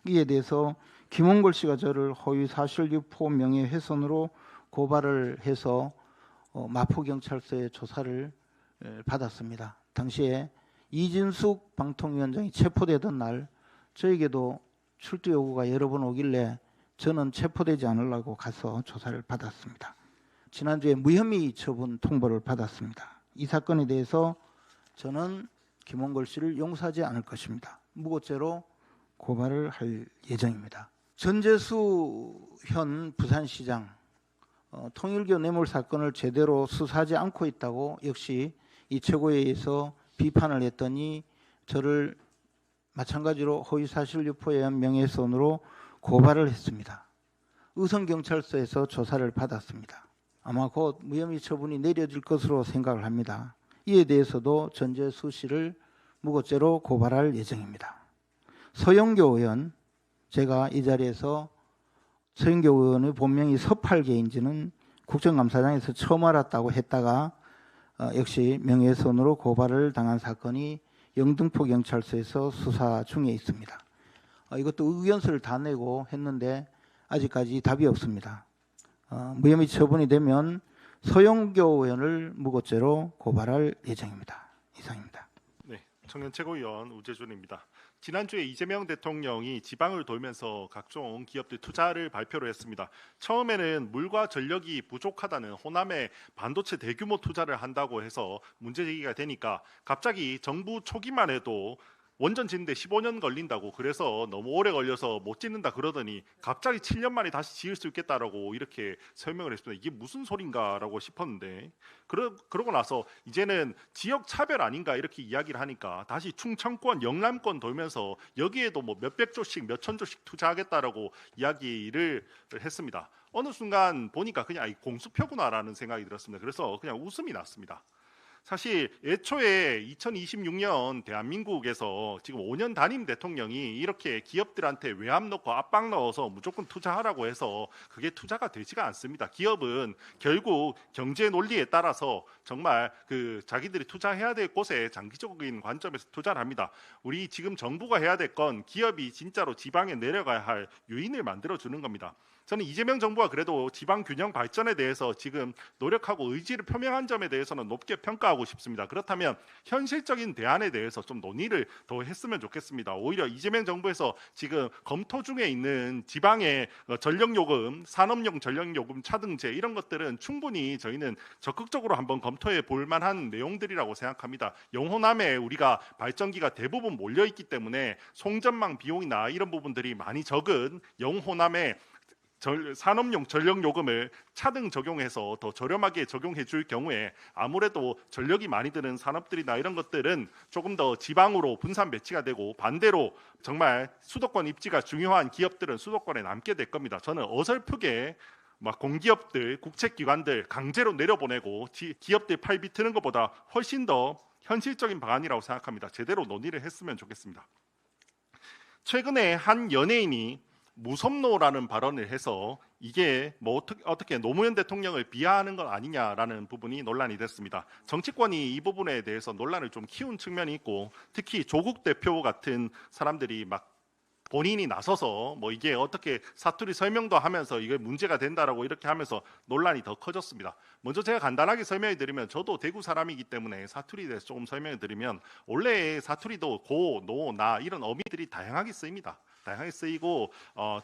이에 대해서 김홍걸 씨가 저를 허위 사실 유포 명예훼손으로 고발을 해서 마포경찰서에 조사를 받았습니다. 당시에 이진숙 방통위원장이 체포되던 날 저에게도 출두 요구가 여러 번 오길래 저는 체포되지 않으려고 가서 조사를 받았습니다. 지난주에 무혐의 처분 통보를 받았습니다. 이 사건에 대해서 저는 김홍걸 씨를 용서하지 않을 것입니다. 무고죄로 고발을 할 예정입니다. 전재수 현 부산시장 통일교 뇌물 사건을 제대로 수사하지 않고 있다고 역시 이 최고회의에서 비판을 했더니 저를 마찬가지로 허위사실 유포에 의한 명예훼손으로 고발을 했습니다. 의성경찰서에서 조사를 받았습니다. 아마 곧 무혐의 처분이 내려질 것으로 생각을 합니다. 이에 대해서도 전재수 씨를 무고죄로 고발할 예정입니다. 서영교 의원, 제가 이 자리에서 서영교 의원의 본명이 서팔계인지는 국정감사장에서 처음 알았다고 했다가 역시 명예훼손으로 고발을 당한 사건이 영등포 경찰서에서 수사 중에 있습니다. 이것도 의견서를 다 내고 했는데 아직까지 답이 없습니다. 무혐의 처분이 되면 서영교 의원을 무고죄로 고발할 예정입니다. 이상입니다. 네, 청년 최고위원 우재준입니다. 지난주에 이재명 대통령이 지방을 돌면서 각종 기업들 투자를 발표를 했습니다. 처음에는 물과 전력이 부족하다는 호남에 반도체 대규모 투자를 한다고 해서 문제 제기가 되니까 갑자기 정부 초기만 해도 원전 짓는데 15년 걸린다고, 그래서 너무 오래 걸려서 못 짓는다 그러더니 갑자기 7년 만에 다시 지을 수 있겠다라고 이렇게 설명을 했습니다. 이게 무슨 소린가라고 싶었는데 그러고 나서 이제는 지역 차별 아닌가 이렇게 이야기를 하니까 다시 충청권, 영남권 돌면서 여기에도 뭐 몇백 조씩 몇천 조씩 투자하겠다라고 이야기를 했습니다. 어느 순간 보니까 그냥 공수표구나라는 생각이 들었습니다. 그래서 그냥 웃음이 났습니다. 사실 애초에 2026년 대한민국에서 지금 5년 단임 대통령이 이렇게 기업들한테 외압 넣고 압박 넣어서 무조건 투자하라고 해서 그게 투자가 되지가 않습니다. 기업은 결국 경제 논리에 따라서 정말 자기들이 투자해야 될 곳에 장기적인 관점에서 투자를 합니다. 우리 지금 정부가 해야 될 건 기업이 진짜로 지방에 내려가야 할 요인을 만들어 주는 겁니다. 저는 이재명 정부가 그래도 지방 균형 발전에 대해서 지금 노력하고 의지를 표명한 점에 대해서는 높게 평가합니다. 물러나고 싶습니다. 그렇다면 현실적인 대안에 대해서 좀 논의를 더 했으면 좋겠습니다. 오히려 이재명 정부에서 지금 검토 중에 있는 지방의 전력요금, 산업용 전력요금 차등제 이런 것들은 충분히 저희는 적극적으로 한번 검토해 볼 만한 내용들이라고 생각합니다. 영호남에 우리가 발전기가 대부분 몰려 있기 때문에 송전망 비용이나 이런 부분들이 많이 적은 영호남에 산업용 전력 요금을 차등 적용해서 더 저렴하게 적용해 줄 경우에 아무래도 전력이 많이 드는 산업들이나 이런 것들은 조금 더 지방으로 분산 배치가 되고, 반대로 정말 수도권 입지가 중요한 기업들은 수도권에 남게 될 겁니다. 저는 어설프게 막 공기업들, 국책기관들 강제로 내려보내고 기업들 팔 비트는 것보다 훨씬 더 현실적인 방안이라고 생각합니다. 제대로 논의를 했으면 좋겠습니다. 최근에 한 연예인이 무섭노라는 발언을 해서 이게 뭐 어떻게 노무현 대통령을 비하하는 건 아니냐라는 부분이 논란이 됐습니다. 정치권이 이 부분에 대해서 논란을 좀 키운 측면이 있고, 특히 조국 대표 같은 사람들이 막 본인이 나서서 뭐 이게 어떻게 사투리 설명도 하면서 이게 문제가 된다라고 이렇게 하면서 논란이 더 커졌습니다. 먼저 제가 간단하게 설명해 드리면, 저도 대구 사람이기 때문에 사투리에 대해서 조금 설명해 드리면, 원래 사투리도 고, 노, 나 이런 어미들이 다양하게 쓰입니다. 다양하게 쓰이고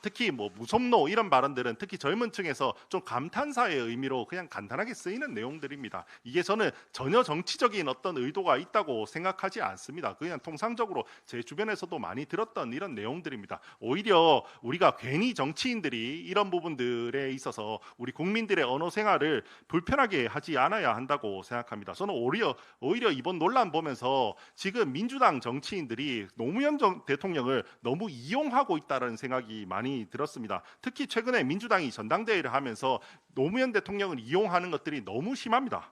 특히 뭐 무섭노 이런 발언들은 특히 젊은 층에서 좀 감탄사의 의미로 그냥 간단하게 쓰이는 내용들입니다. 이게 저는 전혀 정치적인 어떤 의도가 있다고 생각하지 않습니다. 그냥 통상적으로 제 주변에서도 많이 들었던 이런 내용들입니다. 오히려 우리가 괜히 정치인들이 이런 부분들에 있어서 우리 국민들의 언어 생활을 불편하게 하지 않아야 한다고 생각합니다. 저는 오히려 이번 논란 보면서 지금 민주당 정치인들이 노무현 대통령을 너무 이용하고 있다는 생각이 많이 들었습니다. 특히 최근에 민주당이 전당대회를 하면서 노무현 대통령을 이용하는 것들이 너무 심합니다.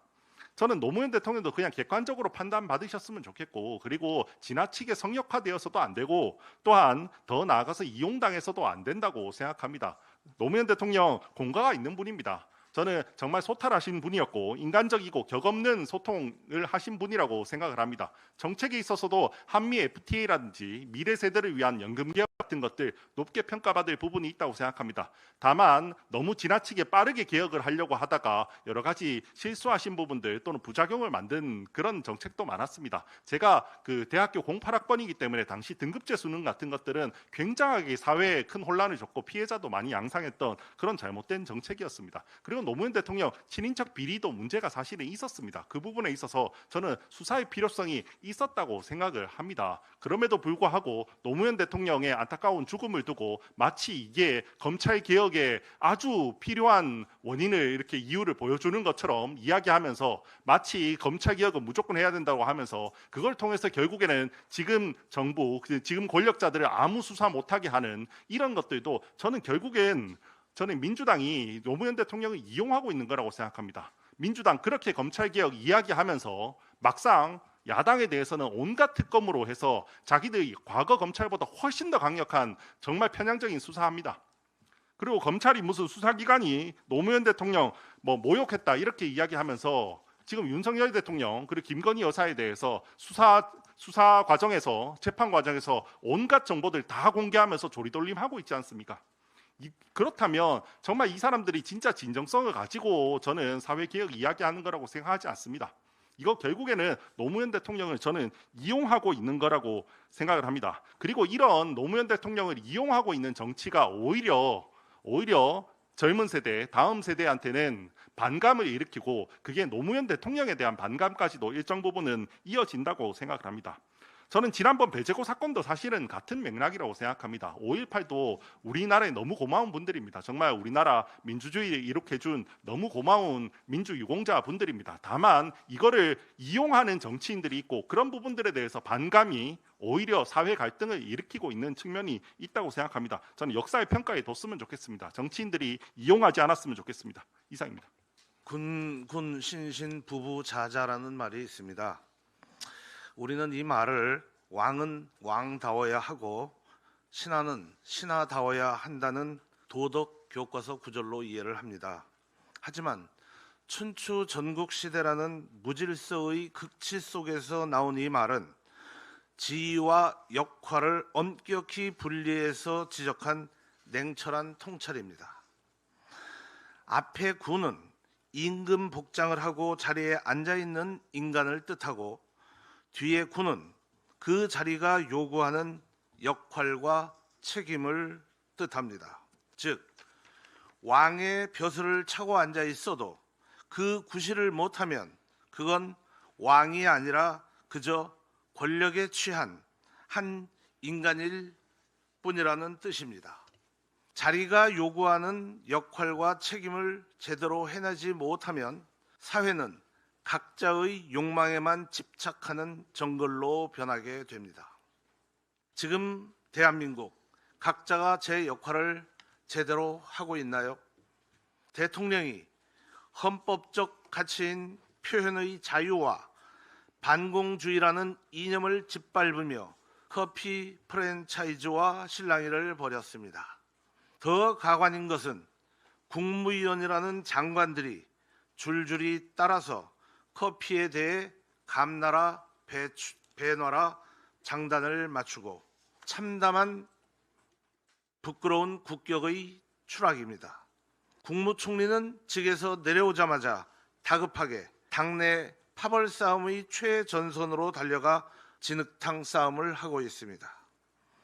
저는 노무현 대통령도 그냥 객관적으로 판단받으셨으면 좋겠고, 그리고 지나치게 성역화되어서도 안 되고, 또한 더 나아가서 이용당해서도 안 된다고 생각합니다. 노무현 대통령 공과가 있는 분입니다. 저는 정말 소탈하신 분이었고 인간적이고 격없는 소통을 하신 분이라고 생각을 합니다. 정책에 있어서도 한미 FTA라든지 미래 세대를 위한 연금 개혁 같은 것들 높게 평가받을 부분이 있다고 생각합니다. 다만 너무 지나치게 빠르게 개혁을 하려고 하다가 여러 가지 실수하신 부분들 또는 부작용을 만든 그런 정책도 많았습니다. 제가 그 대학교 08학번이기 때문에 당시 등급제 수능 같은 것들은 굉장하게 사회에 큰 혼란을 줬고 피해자도 많이 양상했던 그런 잘못된 정책이었습니다. 그리고 노무현 대통령 친인척 비리도 문제가 사실은 있었습니다. 그 부분에 있어서 저는 수사의 필요성이 있었다고 생각을 합니다. 그럼에도 불구하고 노무현 대통령의 안타까운 죽음을 두고 마치 이게 검찰 개혁에 아주 필요한 원인을 이렇게 이유를 보여주는 것처럼 이야기하면서 마치 검찰 개혁은 무조건 해야 된다고 하면서 그걸 통해서 결국에는 지금 정부, 지금 권력자들을 아무 수사 못하게 하는 이런 것들도 저는 결국엔 민주당이 노무현 대통령을 이용하고 있는 거라고 생각합니다. 민주당 그렇게 검찰개혁 이야기하면서 막상 야당에 대해서는 온갖 특검으로 해서 자기들이 과거 검찰보다 훨씬 더 강력한 정말 편향적인 수사합니다. 그리고 검찰이 무슨 수사기관이 노무현 대통령 뭐 모욕했다 이렇게 이야기하면서 지금 윤석열 대통령 그리고 김건희 여사에 대해서 수사 과정에서 재판 과정에서 온갖 정보들 다 공개하면서 조리돌림하고 있지 않습니까? 그렇다면 정말 이 사람들이 진짜 진정성을 가지고 저는 사회개혁 이야기하는 거라고 생각하지 않습니다. 이거 결국에는 노무현 대통령을 저는 이용하고 있는 거라고 생각을 합니다. 그리고 이런 노무현 대통령을 이용하고 있는 정치가 오히려 젊은 세대, 다음 세대한테는 반감을 일으키고 그게 노무현 대통령에 대한 반감까지도 일정 부분은 이어진다고 생각을 합니다. 저는 지난번 배제고 사건도 사실은 같은 맥락이라고 생각합니다. 5.18도 우리나라에 너무 고마운 분들입니다. 정말 우리나라 민주주의를 이룩해준 너무 고마운 민주유공자 분들입니다. 다만 이거를 이용하는 정치인들이 있고 그런 부분들에 대해서 반감이 오히려 사회 갈등을 일으키고 있는 측면이 있다고 생각합니다. 저는 역사의 평가에 뒀으면 좋겠습니다. 정치인들이 이용하지 않았으면 좋겠습니다. 이상입니다. 군 신신 부부 자자라는 말이 있습니다. 우리는 이 말을 왕은 왕다워야 하고 신하는 신하다워야 한다는 도덕 교과서 구절로 이해를 합니다. 하지만 춘추 전국시대라는 무질서의 극치 속에서 나온 이 말은 지위와 역할을 엄격히 분리해서 지적한 냉철한 통찰입니다. 앞에 군은 임금 복장을 하고 자리에 앉아 있는 인간을 뜻하고 뒤에 군은 그 자리가 요구하는 역할과 책임을 뜻합니다. 즉 왕의 벼슬을 차고 앉아 있어도 그 구실을 못하면 그건 왕이 아니라 그저 권력에 취한 한 인간일 뿐이라는 뜻입니다. 자리가 요구하는 역할과 책임을 제대로 해내지 못하면 사회는 각자의 욕망에만 집착하는 정글로 변하게 됩니다. 지금 대한민국 각자가 제 역할을 제대로 하고 있나요? 대통령이 헌법적 가치인 표현의 자유와 반공주의라는 이념을 짓밟으며 커피 프랜차이즈와 실랑이를 벌였습니다. 더 가관인 것은 국무위원이라는 장관들이 줄줄이 따라서 커피에 대해 감나라 배놔라 장단을 맞추고 참담한 부끄러운 국격의 추락입니다. 국무총리는 직에서 내려오자마자 다급하게 당내 파벌 싸움의 최전선으로 달려가 진흙탕 싸움을 하고 있습니다.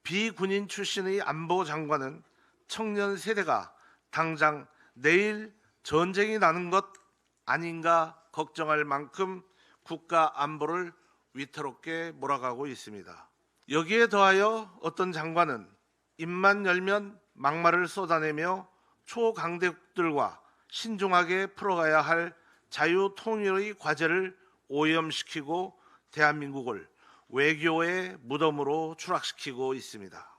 비군인 출신의 안보 장관은 청년 세대가 당장 내일 전쟁이 나는 것 아닌가 걱정할 만큼 국가 안보를 위태롭게 몰아가고 있습니다. 여기에 더하여 어떤 장관은 입만 열면 막말을 쏟아내며 초강대국들과 신중하게 풀어가야 할 자유통일의 과제를 오염시키고 대한민국을 외교의 무덤으로 추락시키고 있습니다.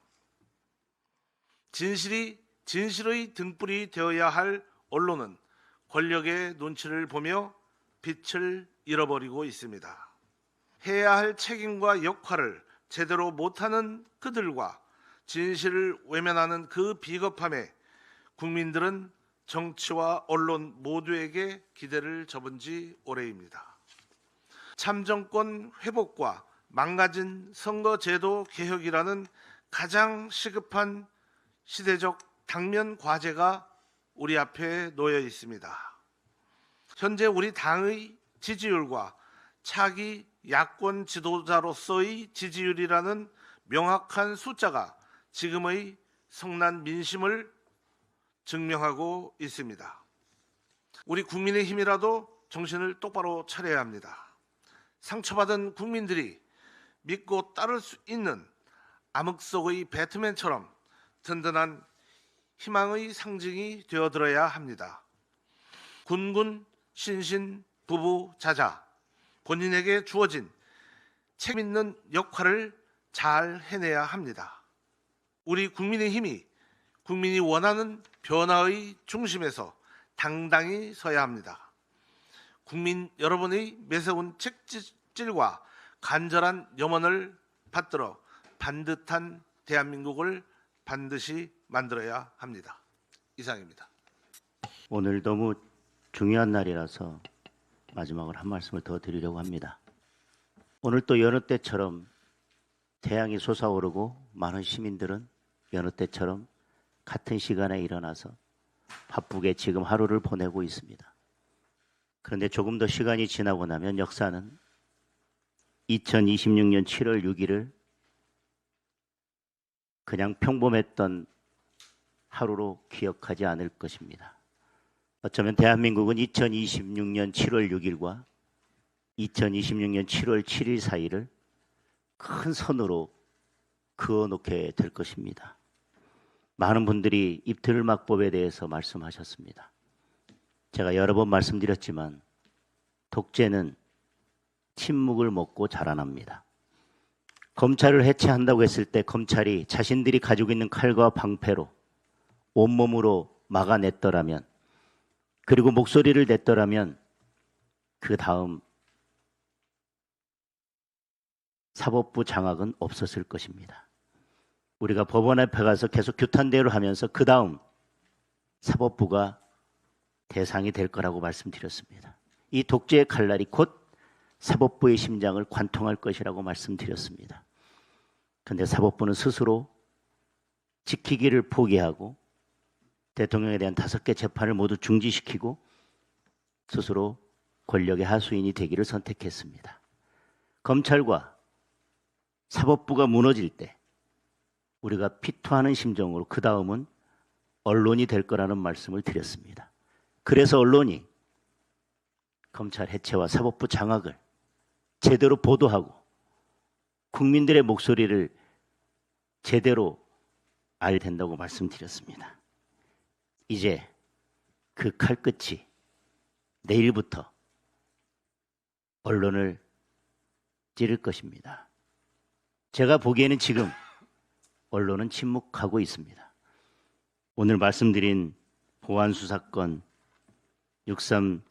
진실의 등불이 되어야 할 언론은 권력의 눈치를 보며 빛을 잃어버리고 있습니다. 해야 할 책임과 역할을 제대로 못하는 그들과 진실을 외면하는 그 비겁함에 국민들은 정치와 언론 모두에게 기대를 접은 지 오래입니다. 참정권 회복과 망가진 선거제도 개혁이라는 가장 시급한 시대적 당면 과제가 우리 앞에 놓여 있습니다. 현재 우리 당의 지지율과 차기 야권 지도자로서의 지지율이라는 명확한 숫자가 지금의 성난 민심을 증명하고 있습니다. 우리 국민의힘이라도 정신을 똑바로 차려야 합니다. 상처받은 국민들이 믿고 따를 수 있는 암흑 속의 배트맨처럼 든든한 희망의 상징이 되어들어야 합니다. 군군 신신 부부 자자 본인에게 주어진 책임 있는 역할을 잘 해내야 합니다. 우리 국민의힘이 국민이 원하는 변화의 중심에서 당당히 서야 합니다. 국민 여러분의 매서운 책질과 간절한 염원을 받들어 반듯한 대한민국을 반드시 만들어야 합니다. 이상입니다. 오늘 너무 중요한 날이라서 마지막으로 한 말씀을 더 드리려고 합니다. 오늘 또 여느 때처럼 태양이 솟아오르고 많은 시민들은 여느 때처럼 같은 시간에 일어나서 바쁘게 지금 하루를 보내고 있습니다. 그런데 조금 더 시간이 지나고 나면 역사는 2026년 7월 6일을 그냥 평범했던 하루로 기억하지 않을 것입니다. 어쩌면 대한민국은 2026년 7월 6일과 2026년 7월 7일 사이를 큰 선으로 그어놓게 될 것입니다. 많은 분들이 입틀막법에 대해서 말씀하셨습니다. 제가 여러 번 말씀드렸지만 독재는 침묵을 먹고 자라납니다. 검찰을 해체한다고 했을 때 검찰이 자신들이 가지고 있는 칼과 방패로 온몸으로 막아냈더라면, 그리고 목소리를 냈더라면 그 다음 사법부 장악은 없었을 것입니다. 우리가 법원 앞에 가서 계속 규탄대회를 하면서 그 다음 사법부가 대상이 될 거라고 말씀드렸습니다. 이 독재의 칼날이 곧 사법부의 심장을 관통할 것이라고 말씀드렸습니다. 그런데 사법부는 스스로 지키기를 포기하고 대통령에 대한 5개 재판을 모두 중지시키고 스스로 권력의 하수인이 되기를 선택했습니다. 검찰과 사법부가 무너질 때 우리가 피토하는 심정으로 그 다음은 언론이 될 거라는 말씀을 드렸습니다. 그래서 언론이 검찰 해체와 사법부 장악을 제대로 보도하고 국민들의 목소리를 제대로 알아야 된다고 말씀드렸습니다. 이제 그 칼끝이 내일부터 언론을 찌를 것입니다. 제가 보기에는 지금 언론은 침묵하고 있습니다. 오늘 말씀드린 보안수사건, 6.3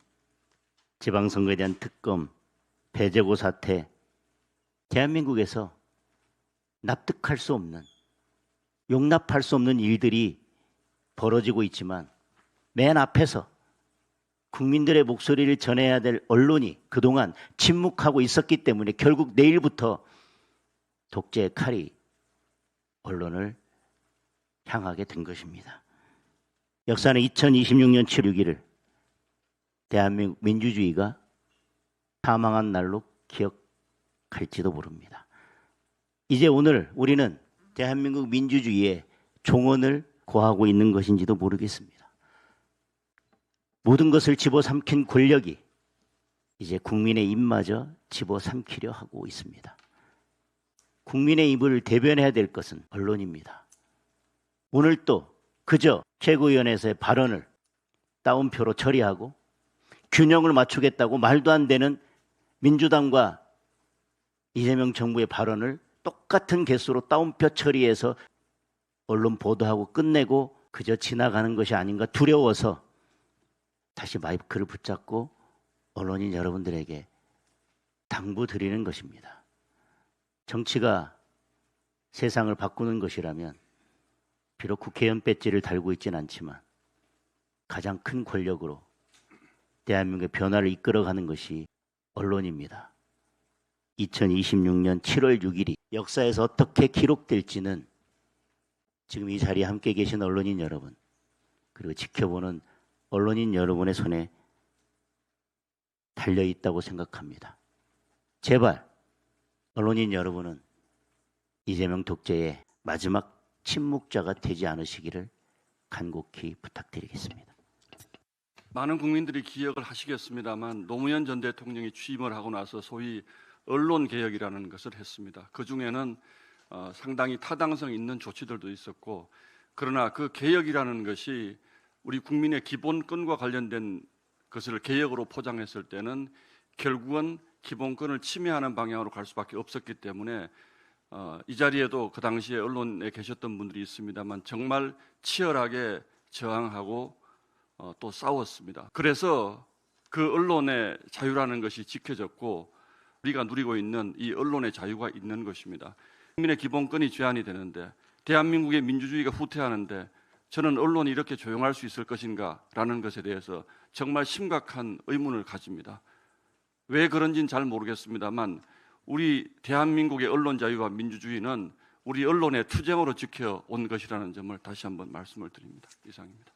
지방선거에 대한 특검, 배재고 사태, 대한민국에서 납득할 수 없는, 용납할 수 없는 일들이 벌어지고 있지만 맨 앞에서 국민들의 목소리를 전해야 될 언론이 그동안 침묵하고 있었기 때문에 결국 내일부터 독재의 칼이 언론을 향하게 된 것입니다. 역사는 2026년 7월 6일을 대한민국 민주주의가 사망한 날로 기억할지도 모릅니다. 이제 오늘 우리는 대한민국 민주주의의 종언을 고하고 있는 것인지도 모르겠습니다. 모든 것을 집어삼킨 권력이 이제 국민의 입마저 집어삼키려 하고 있습니다. 국민의 입을 대변해야 될 것은 언론입니다. 오늘 또 그저 최고위원회에서의 발언을 따옴표로 처리하고 균형을 맞추겠다고 말도 안 되는 민주당과 이재명 정부의 발언을 똑같은 개수로 따옴표 처리해서 언론 보도하고 끝내고 그저 지나가는 것이 아닌가 두려워서 다시 마이크를 붙잡고 언론인 여러분들에게 당부드리는 것입니다. 정치가 세상을 바꾸는 것이라면 비록 국회의원 배지를 달고 있지는 않지만 가장 큰 권력으로 대한민국의 변화를 이끌어가는 것이 언론입니다. 2026년 7월 6일이 역사에서 어떻게 기록될지는 지금 이 자리에 함께 계신 언론인 여러분 그리고 지켜보는 언론인 여러분의 손에 달려있다고 생각합니다. 제발 언론인 여러분은 이재명 독재의 마지막 침묵자가 되지 않으시기를 간곡히 부탁드리겠습니다. 많은 국민들이 기억을 하시겠습니다만 노무현 전 대통령이 취임을 하고 나서 소위 언론개혁이라는 것을 했습니다. 그중에는 상당히 타당성 있는 조치들도 있었고 그러나 그 개혁이라는 것이 우리 국민의 기본권과 관련된 것을 개혁으로 포장했을 때는 결국은 기본권을 침해하는 방향으로 갈 수밖에 없었기 때문에 이 자리에도 그 당시에 언론에 계셨던 분들이 있습니다만 정말 치열하게 저항하고 또 싸웠습니다. 그래서 그 언론의 자유라는 것이 지켜졌고 우리가 누리고 있는 이 언론의 자유가 있는 것입니다. 국민의 기본권이 제한이 되는데 대한민국의 민주주의가 후퇴하는데 저는 언론이 이렇게 조용할 수 있을 것인가 라는 것에 대해서 정말 심각한 의문을 가집니다. 왜 그런지는 잘 모르겠습니다만 우리 대한민국의 언론 자유와 민주주의는 우리 언론의 투쟁으로 지켜온 것이라는 점을 다시 한번 말씀을 드립니다. 이상입니다.